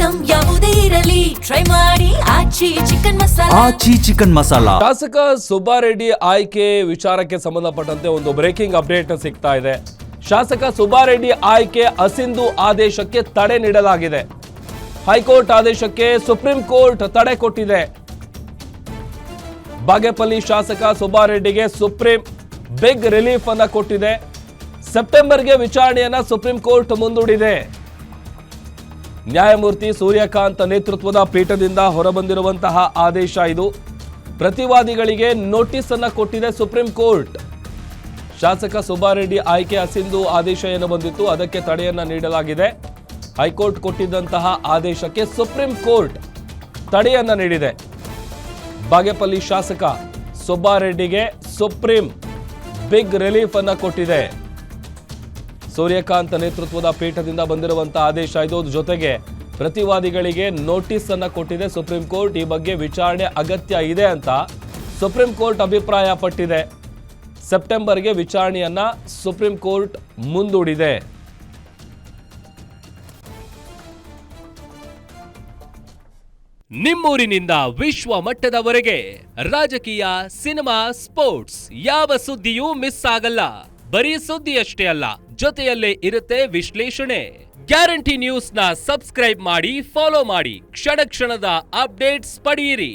Item ಯಾವುದೇ ಇರಲಿ try ಮಾಡಿ ಆಚಿ ಚಿಕನ್ ಮಸಾಲಾ. ಆಚಿ ಚಿಕನ್ ಮಸಾಲಾ. ಶಾಸಕ ಸುಬ್ಬಾರೆಡ್ಡಿ ಆಯ್ಕೆ ವಿಚಾರಕ್ಕೆ ಸಂಬಂಧಪಟ್ಟಂತೆ ಒಂದು ಬ್ರೇಕಿಂಗ್ ಅಪ್ಡೇಟ್ ಸಿಗ್ತಾ ಇದೆ. ಶಾಸಕ ಸುಬ್ಬಾರೆಡ್ಡಿ ಆಯ್ಕೆ ಅಸಿಂಧು ಆದೇಶಕ್ಕೆ ತಡೆ ನೀಡಲಾಗಿದೆ. ಹೈಕೋರ್ಟ್ ಆದೇಶಕ್ಕೆ ಸುಪ್ರೀಂ ಕೋರ್ಟ್ ತಡೆ ಕೊಟ್ಟಿದೆ. ಬಾಗೇಪಲ್ಲಿ ಶಾಸಕ ಸುಬ್ಬಾರೆಡ್ಡಿಗೆ ಸುಪ್ರೀಂ ಬಿಗ್ ರಿಲೀಫ್ ಅನ್ನ ಕೊಟ್ಟಿದೆ. ಸೆಪ್ಟೆಂಬರ್ಗೆ ವಿಚಾರಣೆಯನ್ನ ಸುಪ್ರೀಂ ಕೋರ್ಟ್ ಮುಂದೂಡಿದೆ. ನ್ಯಾಯಮೂರ್ತಿ ಸೂರ್ಯಕಾಂತ್ ನೇತೃತ್ವದ ಪೀಠದಿಂದ ಹೊರಬಂದಿರುವಂತಹ ಆದೇಶ ಇದು. ಪ್ರತಿವಾದಿಗಳಿಗೆ ನೋಟಿಸ್ ಅನ್ನ ಕೊಟ್ಟಿದೆ ಸುಪ್ರೀಂ ಕೋರ್ಟ್. ಶಾಸಕ ಸುಬ್ಬಾರೆಡ್ಡಿ ಆಯ್ಕೆ ಅಸಿಂಧು ಆದೇಶ ಏನು ಬಂದಿತ್ತು ಅದಕ್ಕೆ ತಡೆಯನ್ನ ನೀಡಲಾಗಿದೆ. ಹೈಕೋರ್ಟ್ ಕೊಟ್ಟಿದ್ದಂತಹ ಆದೇಶಕ್ಕೆ ಸುಪ್ರೀಂ ಕೋರ್ಟ್ ತಡೆಯನ್ನ ನೀಡಿದೆ. ಬಾಗೇಪಲ್ಲಿ ಶಾಸಕ ಸುಬ್ಬಾರೆಡ್ಡಿಗೆ ಸುಪ್ರೀಂ ಬಿಗ್ ರಿಲೀಫ್ ಅನ್ನ ಕೊಟ್ಟಿದೆ. ಸೂರ್ಯಕಾಂತ್ ನೇತೃತ್ವದ ಪೀಠದಿಂದ ಬಂದಿರುವಂತಹ ಆದೇಶ ಇದು. ಜೊತೆಗೆ ಪ್ರತಿವಾದಿಗಳಿಗೆ ನೋಟಿಸ್ ಅನ್ನ ಕೊಟ್ಟಿದೆ ಸುಪ್ರೀಂ ಕೋರ್ಟ್. ಈ ಬಗ್ಗೆ ವಿಚಾರಣೆ ಅಗತ್ಯ ಇದೆ ಅಂತ ಸುಪ್ರೀಂ ಕೋರ್ಟ್ ಅಭಿಪ್ರಾಯ ಪಟ್ಟಿದೆ. ಸೆಪ್ಟೆಂಬರ್ಗೆ ವಿಚಾರಣೆಯನ್ನ ಸುಪ್ರೀಂ ಕೋರ್ಟ್ ಮುಂದೂಡಿದೆ. ನಿಮ್ಮೂರಿನಿಂದ ವಿಶ್ವ ಮಟ್ಟದವರೆಗೆ ರಾಜಕೀಯ, ಸಿನಿಮಾ, ಸ್ಪೋರ್ಟ್ಸ್ ಯಾವ ಸುದ್ದಿಯೂ ಮಿಸ್ ಆಗಲ್ಲ. ಬರೀ ಸುದ್ದಿಯಷ್ಟೇ ಅಲ್ಲ, ಜೊತೆಯಲ್ಲೇ ಇರುತ್ತೆ ವಿಶ್ಲೇಷಣೆ. ಗ್ಯಾರಂಟಿ ನ್ಯೂಸ್ನ ಸಬ್ಸ್ಕ್ರೈಬ್ ಮಾಡಿ, ಫಾಲೋ ಮಾಡಿ, ಕ್ಷಣ ಕ್ಷಣದ ಅಪ್ಡೇಟ್ಸ್ ಪಡೆಯಿರಿ.